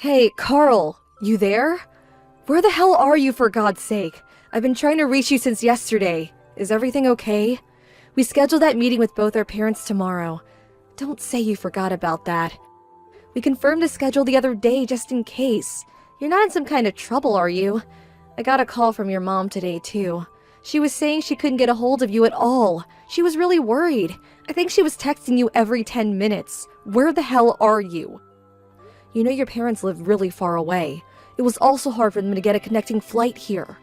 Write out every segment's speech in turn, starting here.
Hey, Carl, you there? Where the hell are you, for God's sake? I've been trying to reach you since yesterday. Is everything okay? We scheduled that meeting with both our parents tomorrow. Don't say you forgot about that. We confirmed the schedule the other day just in case. You're not in some kind of trouble, are you? I got a call from your mom today, too. She was saying she couldn't get a hold of you at all. She was really worried. I think she was texting you every 10 minutes. Where the hell are you? You know your parents live really far away. It was also hard for them to get a connecting flight here.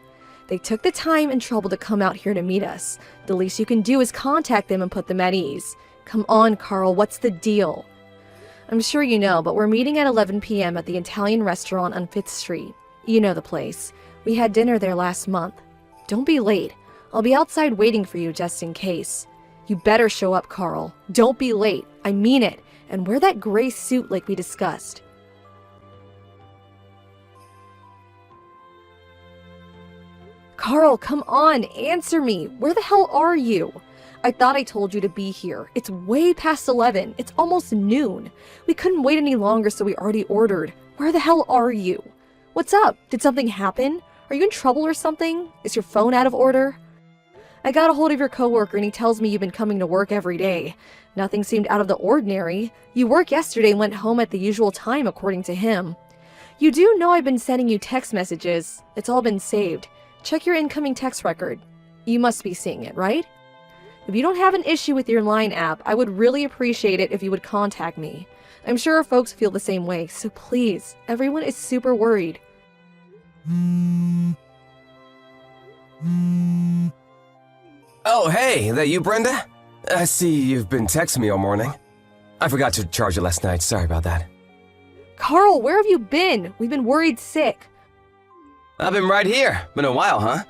They took the time and trouble to come out here to meet us. The least you can do is contact them and put them at ease. Come on, Carl, what's the deal? I'm sure you know, but we're meeting at 11 p.m. at the Italian restaurant on 5th Street. You know the place. We had dinner there last month. Don't be late. I'll be outside waiting for you just in case. You better show up, Carl. Don't be late. I mean it. And wear that gray suit like we discussed. Carl, come on, answer me. Where the hell are you? I thought I told you to be here. It's way past 11. It's almost noon. We couldn't wait any longer, so we already ordered. Where the hell are you? What's up? Did something happen? Are you in trouble or something? Is your phone out of order? I got a hold of your coworker and he tells me you've been coming to work every day. Nothing seemed out of the ordinary. You worked yesterday and went home at the usual time, according to him. You do know I've been sending you text messages. It's all been saved. Check your incoming text record. You must be seeing it, right? If you don't have an issue with your Line app, I would really appreciate it if you would contact me. I'm sure our folks feel the same way, so please, everyone is super worried. Oh, hey, that you, Brenda? I see you've been texting me all morning. I forgot to charge it last night, sorry about that. Carl, where have you been? We've been worried sick. I've been right here. Been a while, huh?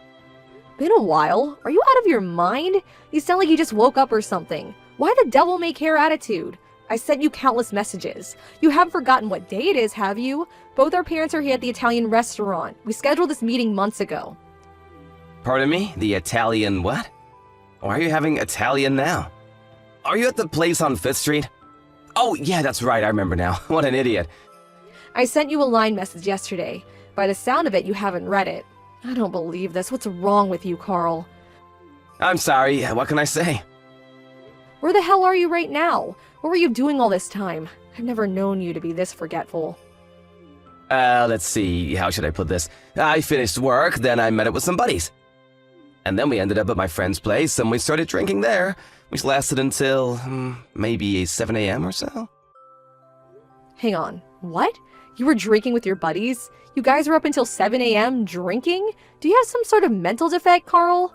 Been a while? Are you out of your mind? You sound like you just woke up or something. Why the devil may care attitude? I sent you countless messages. You haven't forgotten what day it is, have you? Both our parents are here at the Italian restaurant. We scheduled this meeting months ago. Pardon me? The Italian what? Why are you having Italian now? Are you at the place on 5th Street? Oh, yeah, that's right, I remember now. What an idiot. I sent you a Line message yesterday. By the sound of it, you haven't read it. I don't believe this. What's wrong with you, Carl? I'm sorry, what can I say? Where the hell are you right now? What were you doing all this time? I've never known you to be this forgetful. Let's see, how should I put this? I finished work, then I met up with some buddies. And then we ended up at my friend's place, and we started drinking there, which lasted until, maybe 7 a.m. or so. Hang on, what? You were drinking with your buddies? You guys were up until 7 a.m. drinking? Do you have some sort of mental defect, Carl?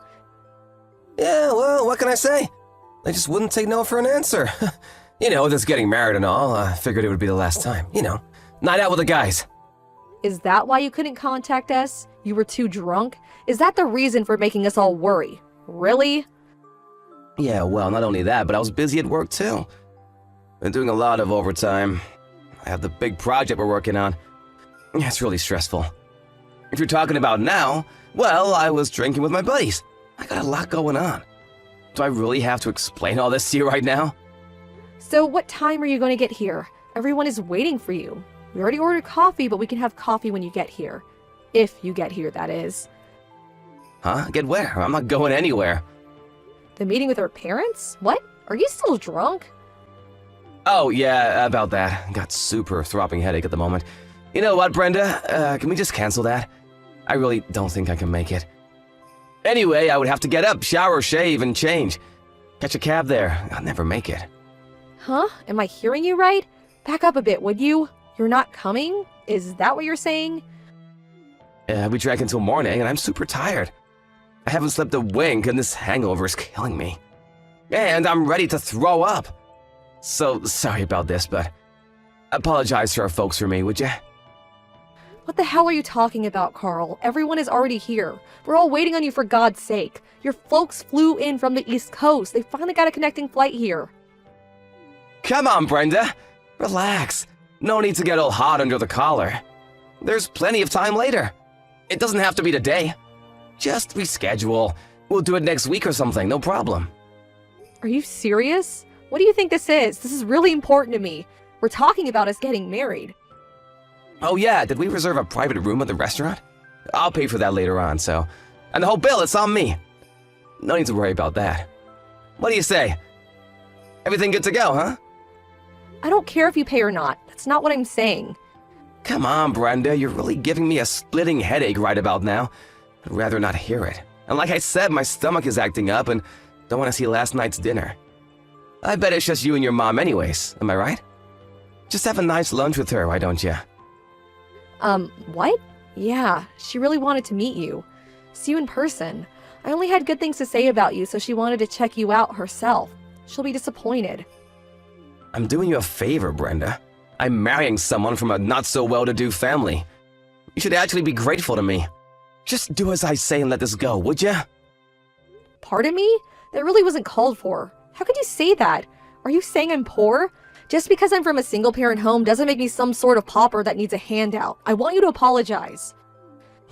Yeah, well, what can I say? I just wouldn't take no for an answer. You know, just getting married and all, I figured it would be the last time. You know, night out with the guys. Is that why you couldn't contact us? You were too drunk? Is that the reason for making us all worry? Really? Yeah, well, not only that, but I was busy at work too. Been doing a lot of overtime. I have the big project we're working on. Yeah, it's really stressful. If you're talking about now, well, I was drinking with my buddies. I got a lot going on. Do I really have to explain all this to you right now? So what time are you going to get here? Everyone is waiting for you. We already ordered coffee, but we can have coffee when you get here. If you get here, that is. Huh? Get where? I'm not going anywhere. The meeting with our parents? What? Are you still drunk? Oh, yeah, about that. Got super throbbing headache at the moment. You know what, Brenda? Can we just cancel that? I really don't think I can make it. Anyway, I would have to get up, shower, shave, and change. Catch a cab there. I'll never make it. Huh? Am I hearing you right? Back up a bit, would you? You're not coming? Is that what you're saying? We drank until morning, and I'm super tired. I haven't slept a wink, and this hangover is killing me. And I'm ready to throw up. So, sorry about this, but apologize to our folks for me, would you? What the hell are you talking about, Carl? Everyone is already here. We're all waiting on you, for God's sake. Your folks flew in from the East Coast. They finally got a connecting flight here. Come on, Brenda. Relax. No need to get all hot under the collar. There's plenty of time later. It doesn't have to be today. Just reschedule. We'll do it next week or something, no problem. Are you serious? What do you think this is? This is really important to me. We're talking about us getting married. Oh yeah, did we reserve a private room at the restaurant? I'll pay for that later on, so... And the whole bill, it's on me. No need to worry about that. What do you say? Everything good to go, huh? I don't care if you pay or not. That's not what I'm saying. Come on, Brenda, you're really giving me a splitting headache right about now. I'd rather not hear it. And like I said, my stomach is acting up and don't want to see last night's dinner. I bet it's just you and your mom anyways, am I right? Just have a nice lunch with her, why don't you? What? Yeah, she really wanted to meet you. See you in person. I only had good things to say about you, so she wanted to check you out herself. She'll be disappointed. I'm doing you a favor, Brenda. I'm marrying someone from a not-so-well-to-do family. You should actually be grateful to me. Just do as I say and let this go, would you? Pardon me? That really wasn't called for. How could you say that? Are you saying I'm poor? Just because I'm from a single-parent home doesn't make me some sort of pauper that needs a handout. I want you to apologize.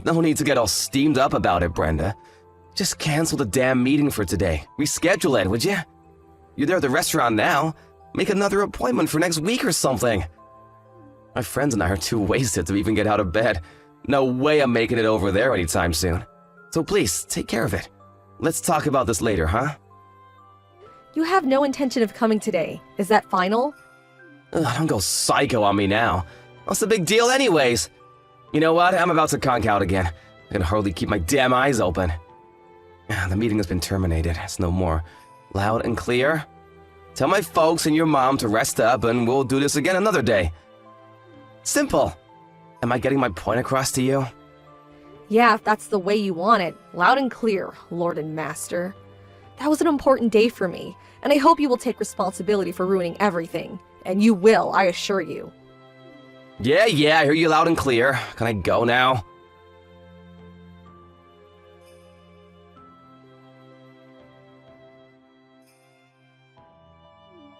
No need to get all steamed up about it, Brenda. Just cancel the damn meeting for today. Reschedule it, would you? You're there at the restaurant now. Make another appointment for next week or something. My friends and I are too wasted to even get out of bed. No way I'm making it over there anytime soon. So please, take care of it. Let's talk about this later, huh? You have no intention of coming today. Is that final? Ugh, don't go psycho on me now. What's the big deal anyways? You know what? I'm about to conk out again. I can hardly keep my damn eyes open. The meeting has been terminated. It's no more. Loud and clear? Tell my folks and your mom to rest up and we'll do this again another day. Simple. Am I getting my point across to you? Yeah, if that's the way you want it. Loud and clear, Lord and Master. That was an important day for me, and I hope you will take responsibility for ruining everything. And you will, I assure you. Yeah, I hear you loud and clear. Can I go now?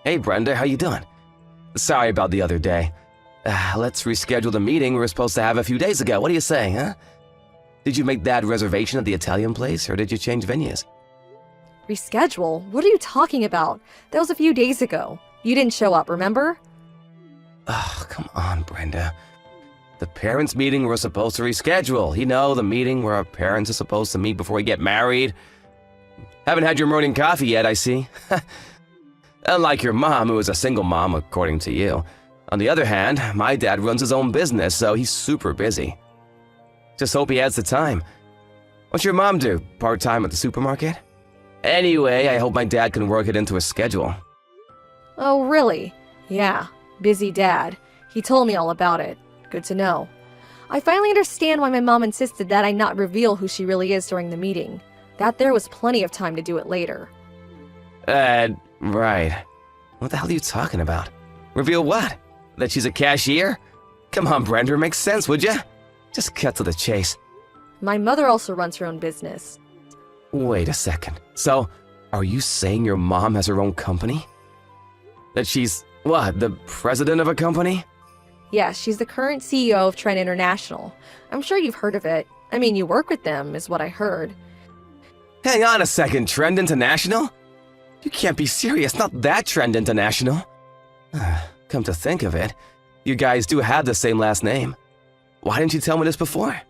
Hey Brenda, how you doing? Sorry about the other day. Let's reschedule the meeting we were supposed to have a few days ago. What do you say, huh? Did you make that reservation at the Italian place, or did you change venues? Reschedule? What are you talking about? That was a few days ago. You didn't show up, remember? Oh, come on, Brenda. The parents' meeting we're supposed to reschedule. You know, the meeting where our parents are supposed to meet before we get married. Haven't had your morning coffee yet, I see. Unlike your mom, who is a single mom, according to you. On the other hand, my dad runs his own business, so he's super busy. Just hope he has the time. What's your mom do? Part-time at the supermarket? Anyway, I hope my dad can work it into his schedule. Oh, really? Yeah, busy dad. He told me all about it. Good to know. I finally understand why my mom insisted that I not reveal who she really is during the meeting. That there was plenty of time to do it later. Right. What the hell are you talking about? Reveal what? That she's a cashier? Come on, Brenda, makes sense, would ya? Just cut to the chase. My mother also runs her own business. Wait a second. So, are you saying your mom has her own company? That she's, what, the president of a company? Yes, she's the current CEO of Trend International. I'm sure you've heard of it. I mean, you work with them, is what I heard. Hang on a second, Trend International? You can't be serious, not that Trend International. Come to think of it, you guys do have the same last name. Why didn't you tell me this before?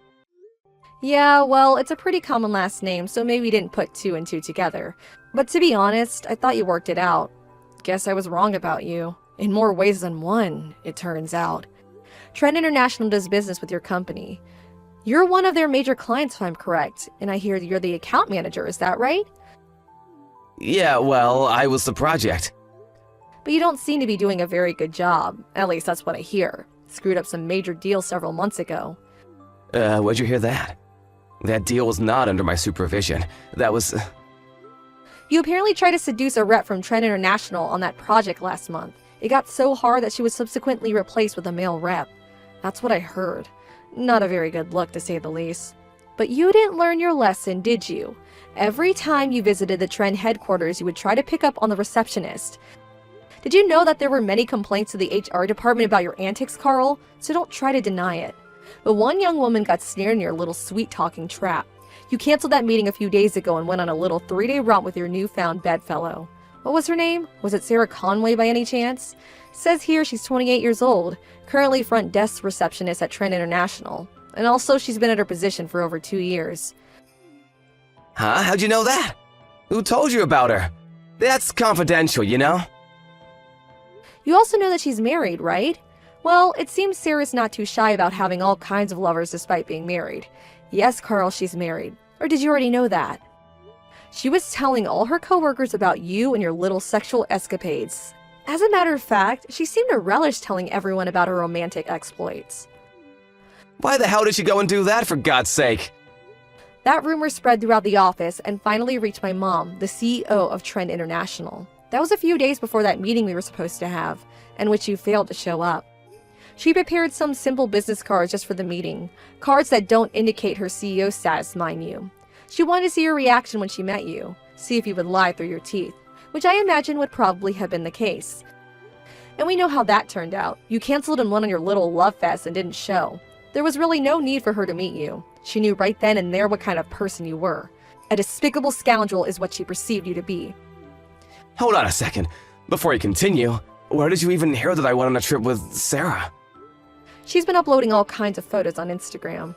Yeah, well, it's a pretty common last name, so maybe we didn't put two and two together. But to be honest, I thought you worked it out. Guess I was wrong about you. In more ways than one, it turns out. Trend International does business with your company. You're one of their major clients, if I'm correct, and I hear you're the account manager, is that right? Yeah, well, I was the project. But you don't seem to be doing a very good job. At least that's what I hear. Screwed up some major deals several months ago. Where'd you hear that? That deal was not under my supervision. That was... You apparently tried to seduce a rep from Trend International on that project last month. It got so hard that she was subsequently replaced with a male rep. That's what I heard. Not a very good look, to say the least. But you didn't learn your lesson, did you? Every time you visited the Trend headquarters, you would try to pick up on the receptionist. Did you know that there were many complaints to the HR department about your antics, Carl? So don't try to deny it. But one young woman got snared in your little sweet-talking trap. You canceled that meeting a few days ago and went on a little 3-day romp with your newfound bedfellow. What was her name? Was it Sarah Conway by any chance? Says here she's 28 years old, currently front desk receptionist at Trend International. And also she's been at her position for over 2 years. Huh? How'd you know that? Who told you about her? That's confidential, you know? You also know that she's married, right? Well, it seems Sarah's not too shy about having all kinds of lovers despite being married. Yes, Carl, she's married. Or did you already know that? She was telling all her coworkers about you and your little sexual escapades. As a matter of fact, she seemed to relish telling everyone about her romantic exploits. Why the hell did she go and do that, for God's sake? That rumor spread throughout the office and finally reached my mom, the CEO of Trend International. That was a few days before that meeting we were supposed to have, and which you failed to show up. She prepared some simple business cards just for the meeting, cards that don't indicate her CEO status, mind you. She wanted to see your reaction when she met you, see if you would lie through your teeth, which I imagine would probably have been the case. And we know how that turned out. You canceled and went on your little love fest and didn't show. There was really no need for her to meet you. She knew right then and there what kind of person you were. A despicable scoundrel is what she perceived you to be. Hold on a second. Before you continue, where did you even hear that I went on a trip with Sarah? She's been uploading all kinds of photos on Instagram.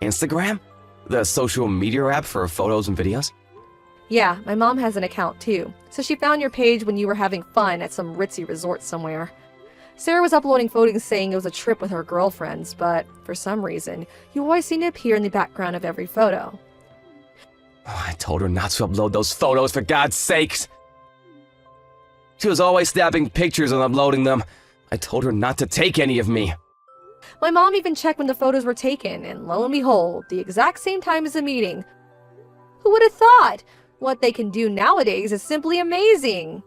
Instagram? The social media app for photos and videos? Yeah, my mom has an account too, so she found your page when you were having fun at some ritzy resort somewhere. Sarah was uploading photos saying it was a trip with her girlfriends, but for some reason, you always seem to appear in the background of every photo. Oh, I told her not to upload those photos, for God's sakes! She was always snapping pictures and uploading them. I told her not to take any of me. My mom even checked when the photos were taken, and lo and behold, the exact same time as the meeting. Who would have thought? What they can do nowadays is simply amazing.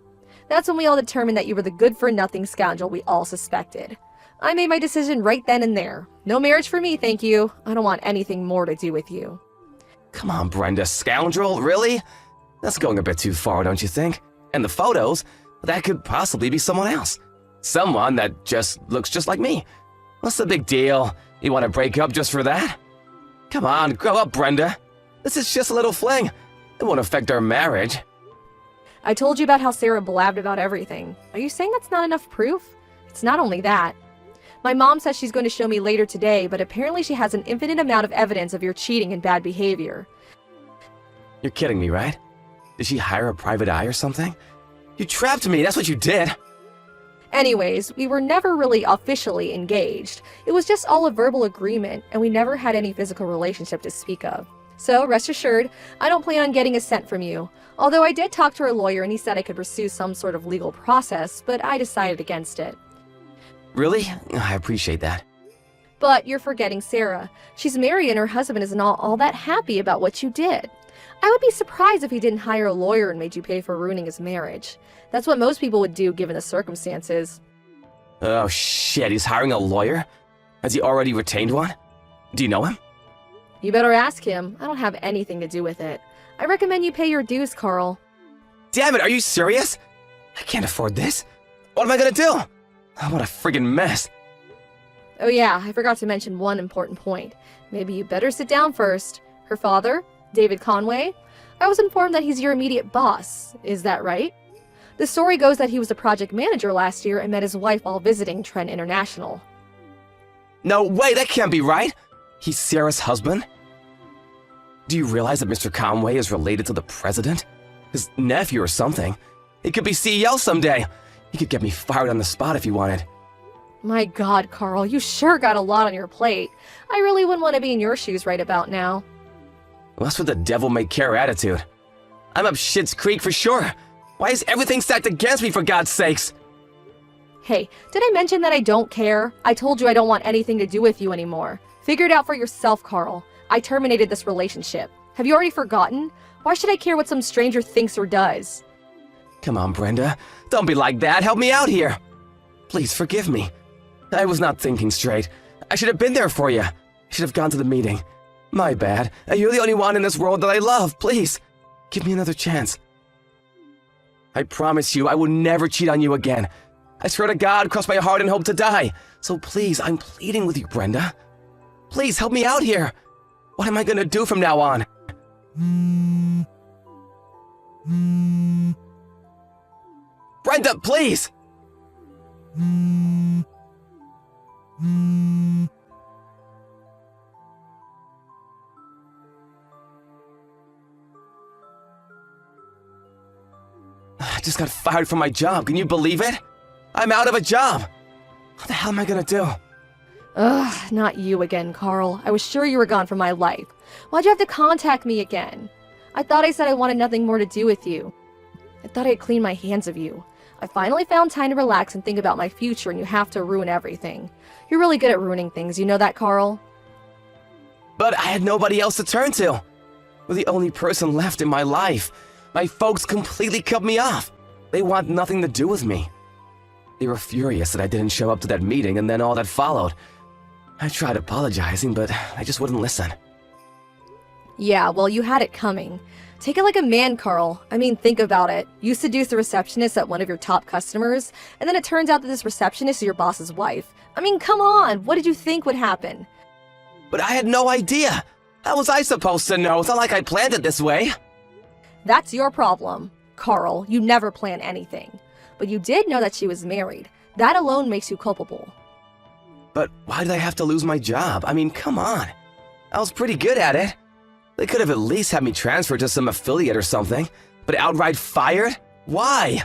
That's when we all determined that you were the good-for-nothing scoundrel we all suspected. I made my decision right then and there. No marriage for me, thank you. I don't want anything more to do with you. Come on, Brenda, scoundrel, really? That's going a bit too far, don't you think? And the photos? That could possibly be someone else. Someone that just looks just like me. What's the big deal? You want to break up just for that? Come on, grow up, Brenda. This is just a little fling. It won't affect our marriage. I told you about how Sarah blabbed about everything. Are you saying that's not enough proof? It's not only that. My mom says she's going to show me later today, but apparently she has an infinite amount of evidence of your cheating and bad behavior. You're kidding me, right? Did she hire a private eye or something? You trapped me, that's what you did. Anyways, we were never really officially engaged. It was just all a verbal agreement, and we never had any physical relationship to speak of. So, rest assured, I don't plan on getting a cent from you. Although I did talk to her lawyer and he said I could pursue some sort of legal process, but I decided against it. Really? I appreciate that. But you're forgetting Sarah. She's married and her husband isn't all that happy about what you did. I would be surprised if he didn't hire a lawyer and made you pay for ruining his marriage. That's what most people would do given the circumstances. Oh shit, he's hiring a lawyer? Has he already retained one? Do you know him? You better ask him. I don't have anything to do with it. I recommend you pay your dues, Carl. Damn it, are you serious? I can't afford this. What am I gonna do? Oh, what a friggin' mess. Oh yeah, I forgot to mention one important point. Maybe you better sit down first. Her father, David Conway, I was informed that he's your immediate boss. Is that right? The story goes that he was a project manager last year and met his wife while visiting Trend International. No way, that can't be right. He's Sarah's husband? Do you realize that Mr. Conway is related to the president? His nephew or something? He could be CEO someday. He could get me fired on the spot if he wanted. My God, Carl, you sure got a lot on your plate. I really wouldn't want to be in your shoes right about now. What's with the devil-may-care attitude? I'm up shit's creek for sure. Why is everything stacked against me, for God's sakes? Hey, did I mention that I don't care? I told you I don't want anything to do with you anymore. Figure it out for yourself, Carl. I terminated this relationship. Have you already forgotten? Why should I care what some stranger thinks or does? Come on, Brenda. Don't be like that. Help me out here. Please forgive me. I was not thinking straight. I should have been there for you. I should have gone to the meeting. My bad. You're the only one in this world that I love. Please, give me another chance. I promise you I will never cheat on you again. I swear to God, cross my heart and hope to die. So please, I'm pleading with you, Brenda. Please help me out here. What am I gonna do from now on? Brenda, please! I just got fired from my job. Can you believe it? I'm out of a job. What the hell am I gonna do? Ugh, not you again, Carl. I was sure you were gone from my life. Why'd you have to contact me again? I thought I said I wanted nothing more to do with you. I thought I'd clean my hands of you. I finally found time to relax and think about my future, and you have to ruin everything. You're really good at ruining things, you know that, Carl? But I had nobody else to turn to. You're the only person left in my life. My folks completely cut me off. They want nothing to do with me. They were furious that I didn't show up to that meeting and then all that followed. I tried apologizing, but I just wouldn't listen. Yeah, well, you had it coming. Take it like a man, Carl. I mean, think about it. You seduce a receptionist at one of your top customers, and then it turns out that this receptionist is your boss's wife. I mean, come on, what did you think would happen? But I had no idea. How was I supposed to know? It's not like I planned it this way. That's your problem. Carl, you never plan anything. But you did know that she was married. That alone makes you culpable. But why did I have to lose my job? I mean, come on. I was pretty good at it. They could have at least had me transferred to some affiliate or something. But outright fired? Why?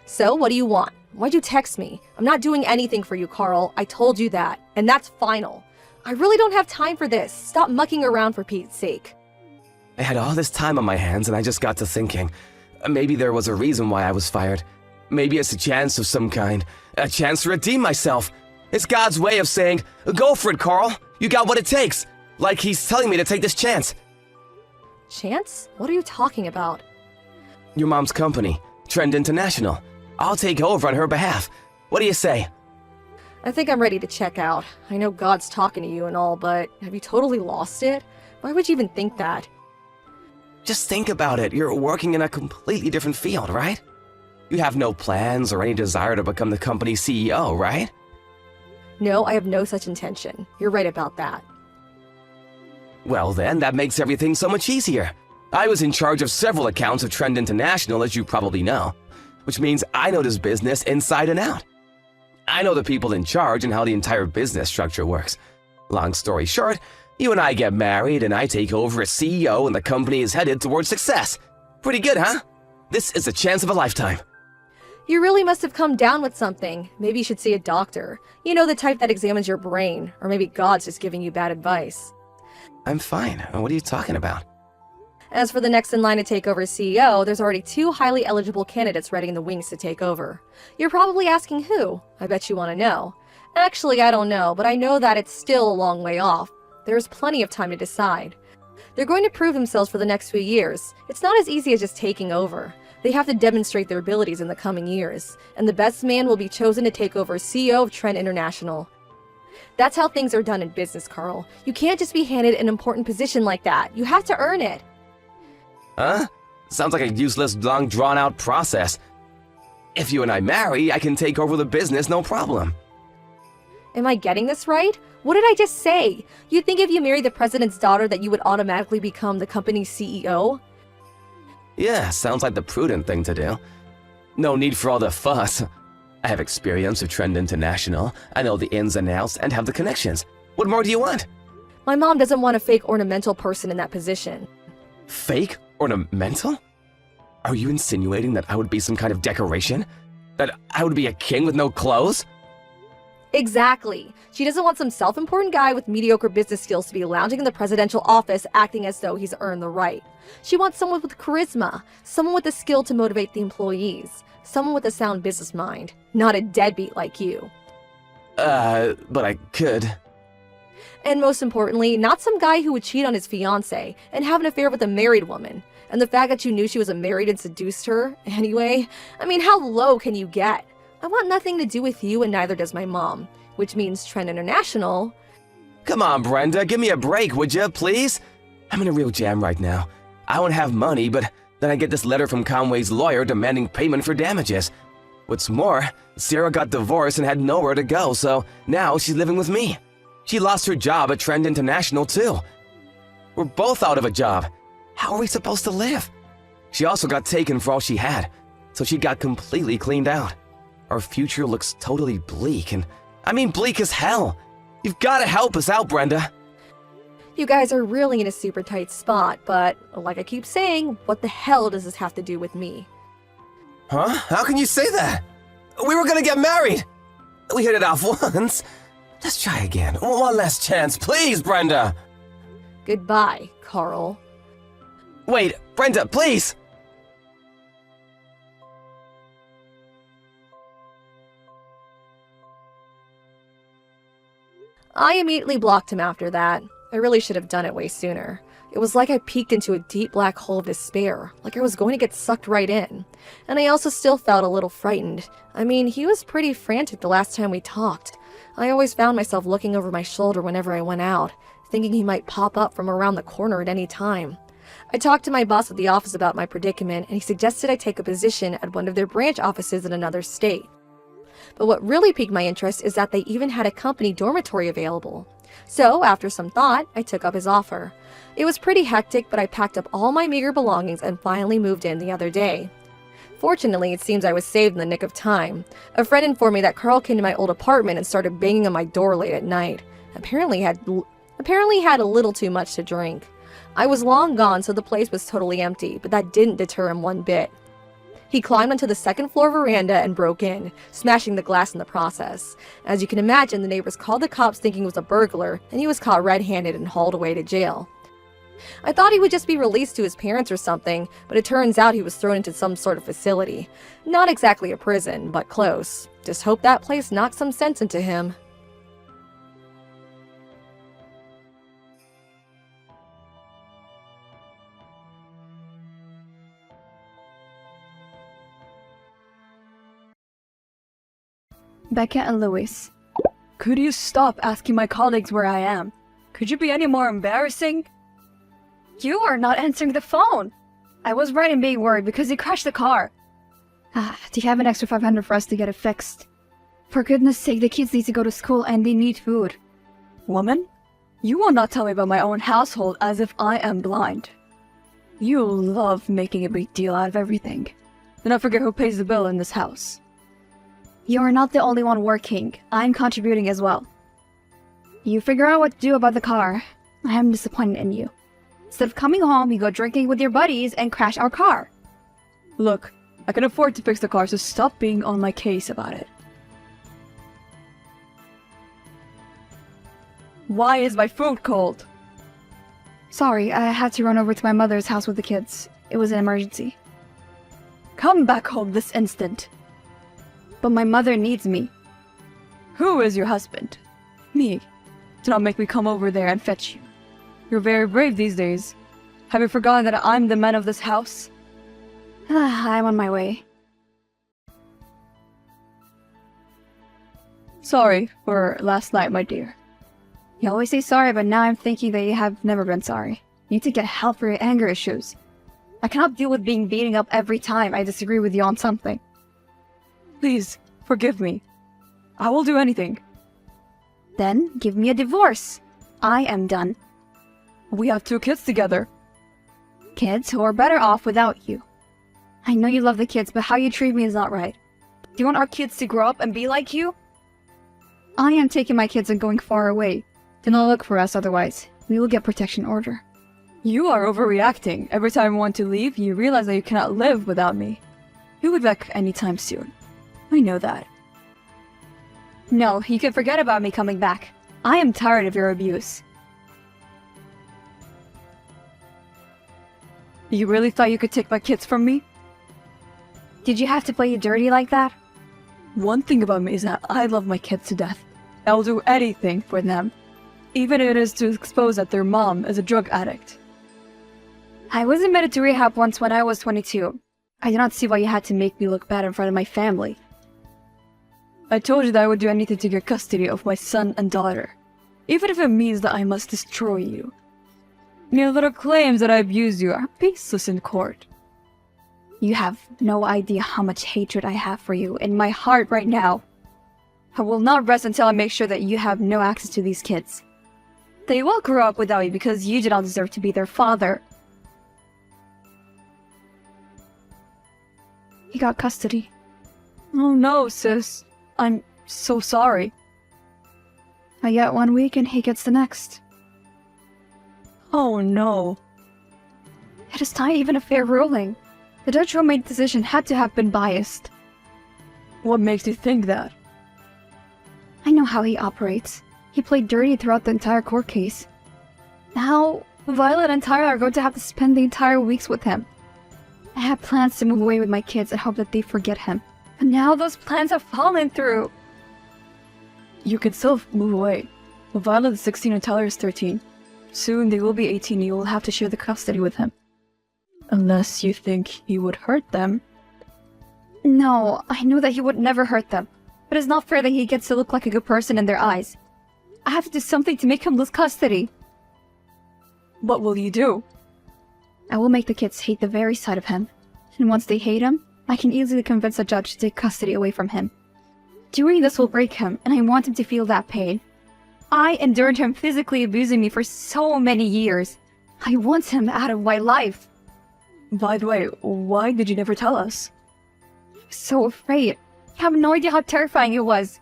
So, what do you want? Why'd you text me? I'm not doing anything for you, Carl. I told you that. And that's final. I really don't have time for this. Stop mucking around for Pete's sake. I had all this time on my hands and I just got to thinking. Maybe there was a reason why I was fired. Maybe it's a chance of some kind. A chance to redeem myself. It's God's way of saying, go for it, Carl. You got what it takes. Like he's telling me to take this chance. Chance? What are you talking about? Your mom's company, Trend International. I'll take over on her behalf. What do you say? I think I'm ready to check out. I know God's talking to you and all, but have you totally lost it? Why would you even think that? Just think about it. You're working in a completely different field, right? You have no plans or any desire to become the company's CEO, right? No, I have no such intention. You're right about that. Well then, that makes everything so much easier. I was in charge of several accounts of Trend International, as you probably know, which means I know this business inside and out. I know the people in charge and how the entire business structure works. Long story short, you and I get married and I take over as CEO and the company is headed towards success. Pretty good, huh? This is a chance of a lifetime. You really must have come down with something. Maybe you should see a doctor. You know, the type that examines your brain. Or maybe God's just giving you bad advice. I'm fine. What are you talking about? As for the next in line to take over as CEO, there's already 2 highly eligible candidates ready in the wings to take over. You're probably asking who? I bet you want to know. Actually, I don't know, but I know that it's still a long way off. There's plenty of time to decide. They're going to prove themselves for the next few years. It's not as easy as just taking over. They have to demonstrate their abilities in the coming years, and the best man will be chosen to take over as CEO of Trend International. That's how things are done in business, Carl. You can't just be handed an important position like that. You have to earn it. Huh? Sounds like a useless, long, drawn-out process. If you and I marry, I can take over the business, no problem. Am I getting this right? What did I just say? You think if you married the president's daughter that you would automatically become the company's CEO? Yeah, sounds like the prudent thing to do. No need for all the fuss. I have experience with Trend International. I know the ins and outs and have the connections. What more do you want? My mom doesn't want a fake ornamental person in that position. Fake? Ornamental? Are you insinuating that I would be some kind of decoration? That I would be a king with no clothes? Exactly. She doesn't want some self-important guy with mediocre business skills to be lounging in the presidential office acting as though he's earned the right. She wants someone with charisma, someone with the skill to motivate the employees, someone with a sound business mind, not a deadbeat like you. But I could. And most importantly, not some guy who would cheat on his fiancée and have an affair with a married woman. And the fact that you knew she was married and seduced her, anyway, I mean, how low can you get? I want nothing to do with you and neither does my mom, which means Trend International. Come on, Brenda, give me a break, would you, please? I'm in a real jam right now. I don't have money, but then I get this letter from Conway's lawyer demanding payment for damages. What's more, Sarah got divorced and had nowhere to go, so now she's living with me. She lost her job at Trend International, too. We're both out of a job. How are we supposed to live? She also got taken for all she had. so she got completely cleaned out. Our future looks totally bleak, and I mean bleak as hell. You've gotta help us out, Brenda. You guys are really in a super tight spot, but like I keep saying, what the hell does this have to do with me? Huh? How can you say that? We were gonna get married! We hit it off once. Let's try again. One last chance, please, Brenda! Goodbye, Carl. Wait, Brenda, please! I immediately blocked him after that. I really should have done it way sooner. It was like I peeked into a deep black hole of despair, like I was going to get sucked right in. And I also still felt a little frightened. I mean, he was pretty frantic the last time we talked. I always found myself looking over my shoulder whenever I went out, thinking he might pop up from around the corner at any time. I talked to my boss at the office about my predicament, and he suggested I take a position at one of their branch offices in another state. But what really piqued my interest is that they even had a company dormitory available. So, after some thought, I took up his offer. It was pretty hectic, but I packed up all my meager belongings and finally moved in the other day. Fortunately, it seems I was saved in the nick of time. A friend informed me that Carl came to my old apartment and started banging on my door late at night. Apparently had a little too much to drink. I was long gone, so the place was totally empty, but that didn't deter him one bit. He climbed onto the second-floor veranda and broke in, smashing the glass in the process. As you can imagine, the neighbors called the cops thinking it was a burglar, and he was caught red-handed and hauled away to jail. I thought he would just be released to his parents or something, but it turns out he was thrown into some sort of facility. Not exactly a prison, but close. Just hope that place knocked some sense into him. Becca and Louis. Could you stop asking my colleagues where I am? Could you be any more embarrassing? You are not answering the phone! I was right in being worried because you crashed the car. Do you have an extra 500 for us to get it fixed? For goodness sake, the kids need to go to school and they need food. Woman, you will not tell me about my own household as if I am blind. You love making a big deal out of everything. Do not forget who pays the bill in this house. You are not the only one working. I'm contributing as well. You figure out what to do about the car. I am disappointed in you. Instead of coming home, you go drinking with your buddies and crash our car. Look, I can afford to fix the car, so stop being on my case about it. Why is my food cold? Sorry, I had to run over to my mother's house with the kids. It was an emergency. Come back home this instant. But my mother needs me. Who is your husband? Me. Do not make me come over there and fetch you. You're very brave these days. Have you forgotten that I'm the man of this house? I'm on my way. Sorry for last night, my dear. You always say sorry, but now I'm thinking that you have never been sorry. You need to get help for your anger issues. I cannot deal with being beaten up every time I disagree with you on something. Please, forgive me. I will do anything. Then give me a divorce. I am done. We have 2 kids together. Kids who are better off without you. I know you love the kids, but how you treat me is not right. Do you want our kids to grow up and be like you? I am taking my kids and going far away. Do not look for us otherwise. We will get protection order. You are overreacting. Every time I want to leave, you realize that you cannot live without me. You'll be back anytime soon. I know that. No, you can forget about me coming back. I am tired of your abuse. You really thought you could take my kids from me? Did you have to play you dirty like that? One thing about me is that I love my kids to death. I will do anything for them, even if it is to expose that their mom is a drug addict. I was admitted to rehab once when I was 22. I do not see why you had to make me look bad in front of my family. I told you that I would do anything to get custody of my son and daughter, even if it means that I must destroy you. Your little claims that I abused you are baseless in court. You have no idea how much hatred I have for you in my heart right now. I will not rest until I make sure that you have no access to these kids. They will grow up without you because you do not deserve to be their father. he got custody. Oh no, sis. I'm so sorry. I get 1 week and he gets the next. Oh no. It is not even a fair ruling. The judge who made the decision had to have been biased. What makes you think that? I know how he operates. He played dirty throughout the entire court case. Now, Violet and Tyra are going to have to spend the entire weeks with him. I had plans to move away with my kids and hope that they forget him. But now those plans have fallen through. You can still move away. Violet is 16 and Tyler is 13. Soon they will be 18 and you will have to share the custody with him. Unless you think he would hurt them. No, I knew that he would never hurt them. But it's not fair that he gets to look like a good person in their eyes. I have to do something to make him lose custody. What will you do? I will make the kids hate the very sight of him. And once they hate him, I can easily convince a judge to take custody away from him. Doing this will break him, and I want him to feel that pain. I endured him physically abusing me for so many years. I want him out of my life. By the way, why did you never tell us? So afraid. I have no idea how terrifying it was.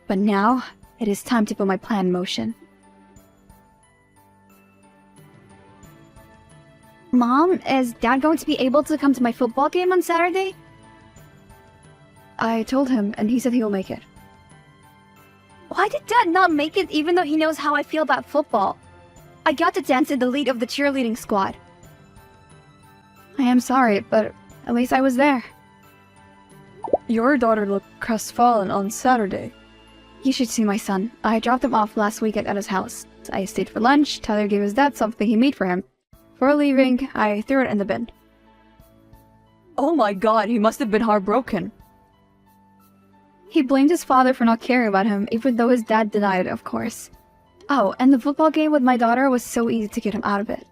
But now, it is time to put my plan in motion. Mom, is Dad going to be able to come to my football game on Saturday? I told him, and he said he will make it. Why did Dad not make it even though he knows how I feel about football? I got to dance in the lead of the cheerleading squad. I am sorry, but at least I was there. Your daughter looked crestfallen on Saturday. You should see my son. I dropped him off last weekend at his house. I stayed for lunch. Tyler gave his dad something he made for him. Before leaving, I threw it in the bin. Oh my god, he must have been heartbroken. He blamed his father for not caring about him, even though his dad denied it, of course. Oh, and the football game with my daughter was so easy to get him out of it.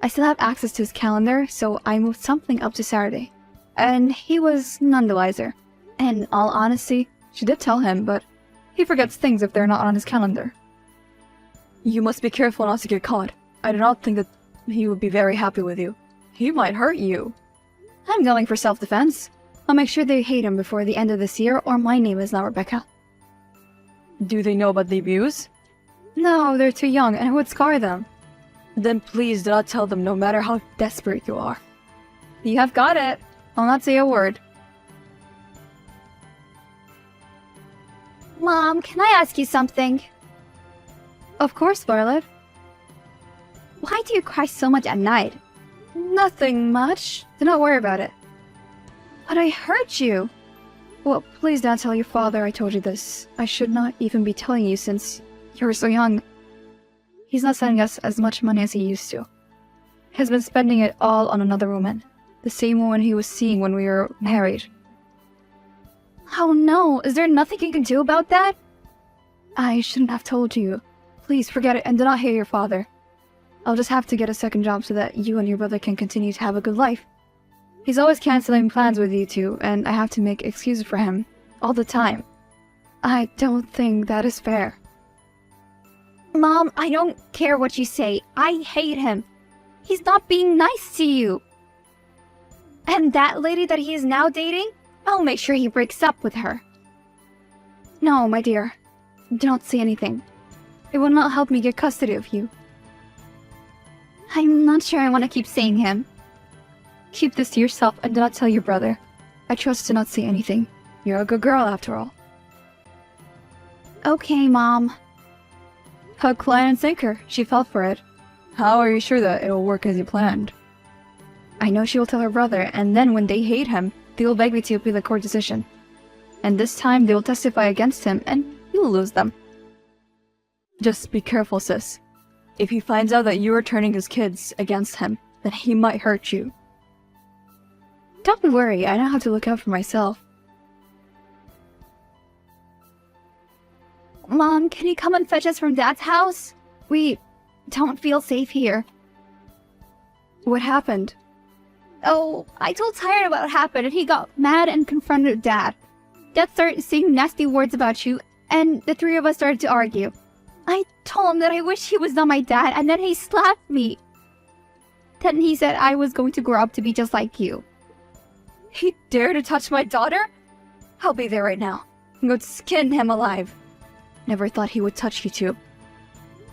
I still have access to his calendar, so I moved something up to Saturday. And he was none the wiser. In all honesty, She did tell him, but he forgets things if they're not on his calendar. you must be careful not to get caught. I do not think that he would be very happy with you. He might hurt you. I'm going for self-defense. I'll make sure they hate him before the end of this year, or my name is not Rebecca. Do they know about the abuse? No, they're too young, and it would scar them. Then please do not tell them, no matter how desperate you are. You have got it. I'll not say a word. Mom, can I ask you something? Of course, Violet. Why do you cry so much at night? Nothing much. Do not worry about it. But I hurt you. Well, please don't tell your father I told you this. I should not even be telling you since you're so young. He's not sending us as much money as he used to. He's been spending it all on another woman. The same woman he was seeing when we were married. Oh no, is there nothing you can do about that? I shouldn't have told you. Please forget it and do not hear your father. I'll just have to get a second job so that you and your brother can continue to have a good life. He's always canceling plans with you two, and I have to make excuses for him. All the time. I don't think that is fair. Mom, I don't care what you say. I hate him. He's not being nice to you. And that lady that he is now dating? I'll make sure he breaks up with her. No, my dear. Do not say anything. It will not help me get custody of you. I'm not sure I want to keep saying him. Keep this to yourself and do not tell your brother. I trust to not say anything. You're a good girl after all. Okay, Mom. Hook, line, and sinker. She fell for it. How are you sure that it will work as you planned? I know she will tell her brother, and then when they hate him, they will beg me to appeal the court decision. And this time they will testify against him, and he will lose them. Just be careful, sis. If he finds out that you are turning his kids against him, then he might hurt you. Don't worry, I know how to look out for myself. Mom, can you come and fetch us from Dad's house? We don't feel safe here. What happened? Oh, I told Tyron about what happened and he got mad and confronted Dad. Dad started saying nasty words about you, and the three of us started to argue. I told him that I wish he was not my dad, and then he slapped me. Then he said I was going to grow up to be just like you. He dared to touch my daughter? I'll be there right now. I'm going to skin him alive. Never thought he would touch you two.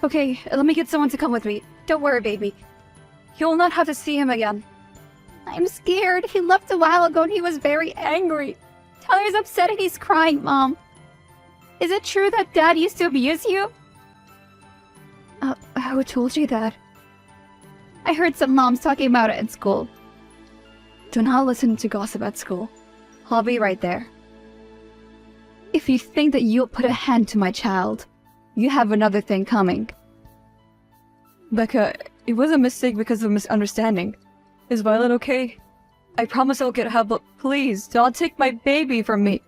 Okay, let me get someone to come with me. Don't worry, baby. You'll not have to see him again. I'm scared. He left a while ago and he was very angry. Tyler's upset and he's crying, Mom. Is it true that Dad used to abuse you? Who told you that? I heard some moms talking about it in school. Do not listen to gossip at school. I'll be right there. If you think that you'll put a hand to my child, you have another thing coming. Becca, it was a mistake because of misunderstanding. Is Violet okay? I promise I'll get help, but please, don't take my baby from me.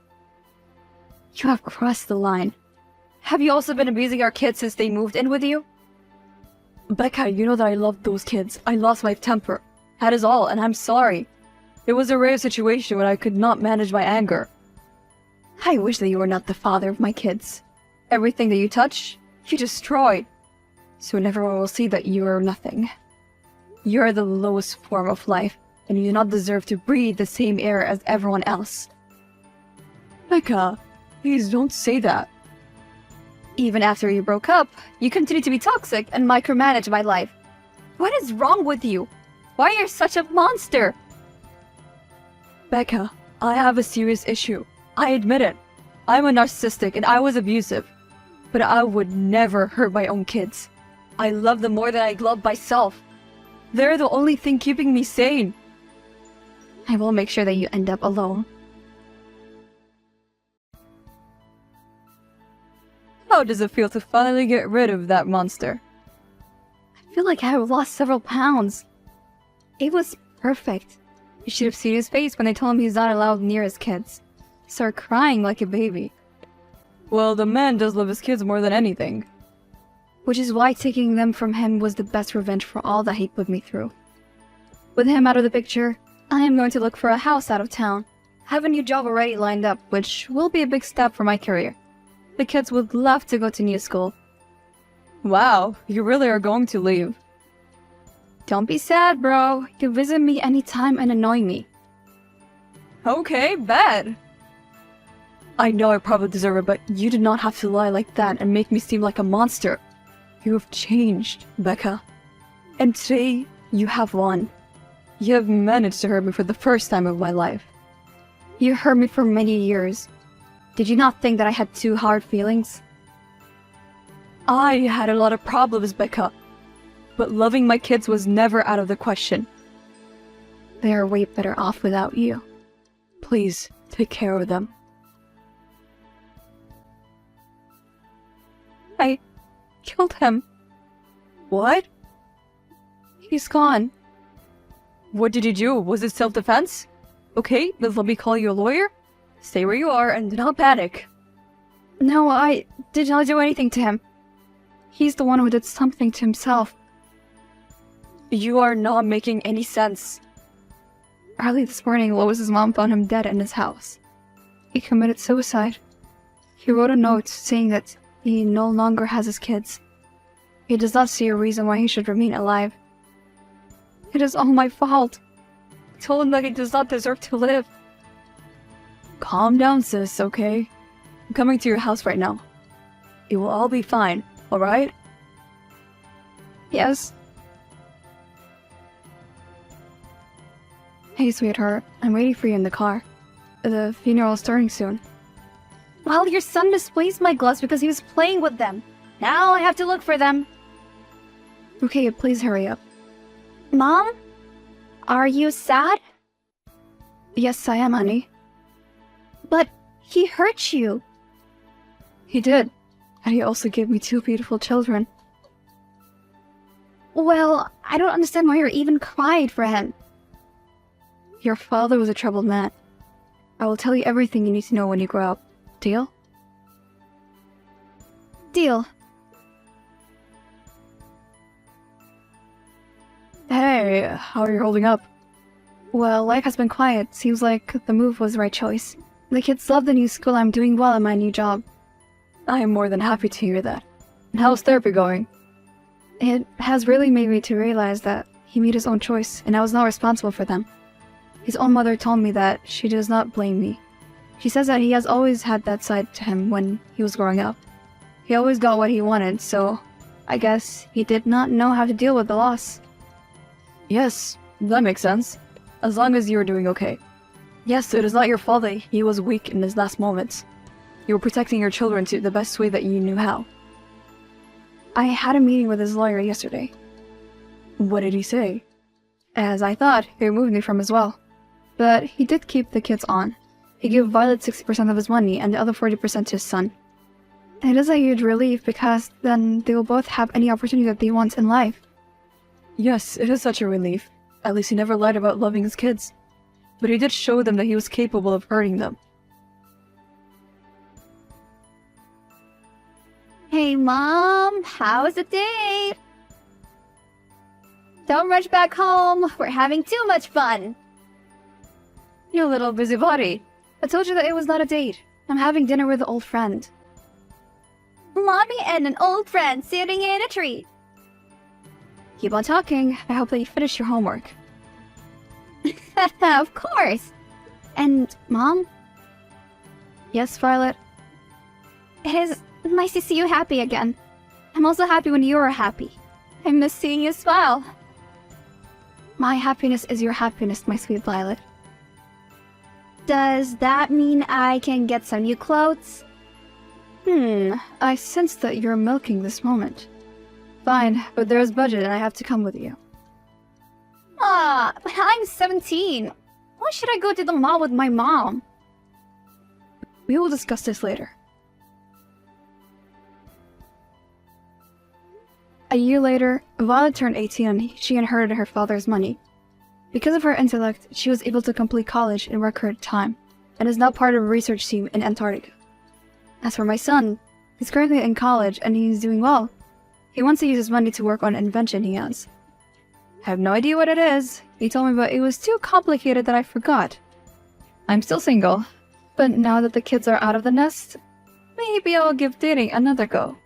You have crossed the line. Have you also been abusing our kids since they moved in with you? Becca, you know that I loved those kids. I lost my temper. That is all, and I'm sorry. It was a rare situation when I could not manage my anger. I wish that you were not the father of my kids. Everything that you touch, you destroy. Soon everyone will see that you are nothing. You are the lowest form of life, and you do not deserve to breathe the same air as everyone else. Becca, please don't say that. Even after you broke up, you continue to be toxic and micromanage my life. What is wrong with you? Why are you such a monster? Becca, I have a serious issue. I admit it. I'm a narcissistic and I was abusive. But I would never hurt my own kids. I love them more than I love myself. They're the only thing keeping me sane. I will make sure that you end up alone. How does it feel to finally get rid of that monster? I feel like I have lost several pounds. It was perfect. You should have seen his face when they told him he's not allowed near his kids. He started crying like a baby. Well, the man does love his kids more than anything. Which is why taking them from him was the best revenge for all that he put me through. With him out of the picture, I am going to look for a house out of town. I have a new job already lined up, which will be a big step for my career. The kids would love to go to new school. Wow, you really are going to leave. Don't be sad, bro. You can visit me anytime and annoy me. Okay, bad. I know I probably deserve it, but you did not have to lie like that and make me seem like a monster. You have changed, Becca. And today, you have won. You have managed to hurt me for the first time of my life. You hurt me for many years. Did you not think that I had two hard feelings? I had a lot of problems, Becca. But loving my kids was never out of the question. They are way better off without you. Please, take care of them. I killed him. What? He's gone. What did you do? Was it self-defense? Okay, then let me call you a lawyer. Stay where you are and do not panic. No, I did not do anything to him. He's the one who did something to himself. You are not making any sense. Early this morning, Lois's mom found him dead in his house. He committed suicide. He wrote a note saying that he no longer has his kids. He does not see a reason why he should remain alive. It is all my fault. I told him that he does not deserve to live. Calm down, sis, okay? I'm coming to your house right now. It will all be fine, alright? Yes. Hey, sweetheart. I'm waiting for you in the car. The funeral is starting soon. Well, your son misplaced my gloves because he was playing with them. Now I have to look for them. Okay, please hurry up. Mom? Are you sad? Yes, I am, honey. But he hurt you. He did. And he also gave me two beautiful children. Well, I don't understand why you're even crying for him. Your father was a troubled man. I will tell you everything you need to know when you grow up. Deal? Deal. Hey, how are you holding up? Well, life has been quiet. Seems like the move was the right choice. The kids love the new school. I'm doing well in my new job. I am more than happy to hear that. And how's therapy going? It has really made me to realize that he made his own choice, and I was not responsible for them. His own mother told me that she does not blame me. She says that he has always had that side to him when he was growing up. He always got what he wanted, so I guess he did not know how to deal with the loss. Yes, that makes sense. As long as you're doing okay. Yes, it is not your fault that he was weak in his last moments. You were protecting your children to the best way that you knew how. I had a meeting with his lawyer yesterday. What did he say? As I thought, he removed me from as well. But he did keep the kids on. He gave Violet 60% of his money and the other 40% to his son. And it is a huge relief because then they will both have any opportunity that they want in life. Yes, it is such a relief. At least he never lied about loving his kids. But he did show them that he was capable of hurting them. Hey, Mom, how was the date? Don't rush back home. We're having too much fun. You little busybody. I told you that it was not a date. I'm having dinner with an old friend. Mommy and an old friend sitting in a tree. Keep on talking. I hope that you finish your homework. Of course. And, Mom, Yes, Violet? it is nice to see you happy again. I'm also happy when you are happy. I miss seeing you smile. My happiness is your happiness, my sweet Violet. Does that mean I can get some new clothes? I sense that you're milking this moment. Fine, but there's budget and I have to come with you. But I'm 17. Why should I go to the mall with my mom? We will discuss this later. A year later, Violet turned 18 and she inherited her father's money. Because of her intellect, she was able to complete college in record time, and is now part of a research team in Antarctica. As for my son, he's currently in college and he's doing well. He wants to use his money to work on an invention he has. I have no idea what it is. He told me, but it was too complicated that I forgot. I'm still single, but now that the kids are out of the nest, maybe I'll give dating another go.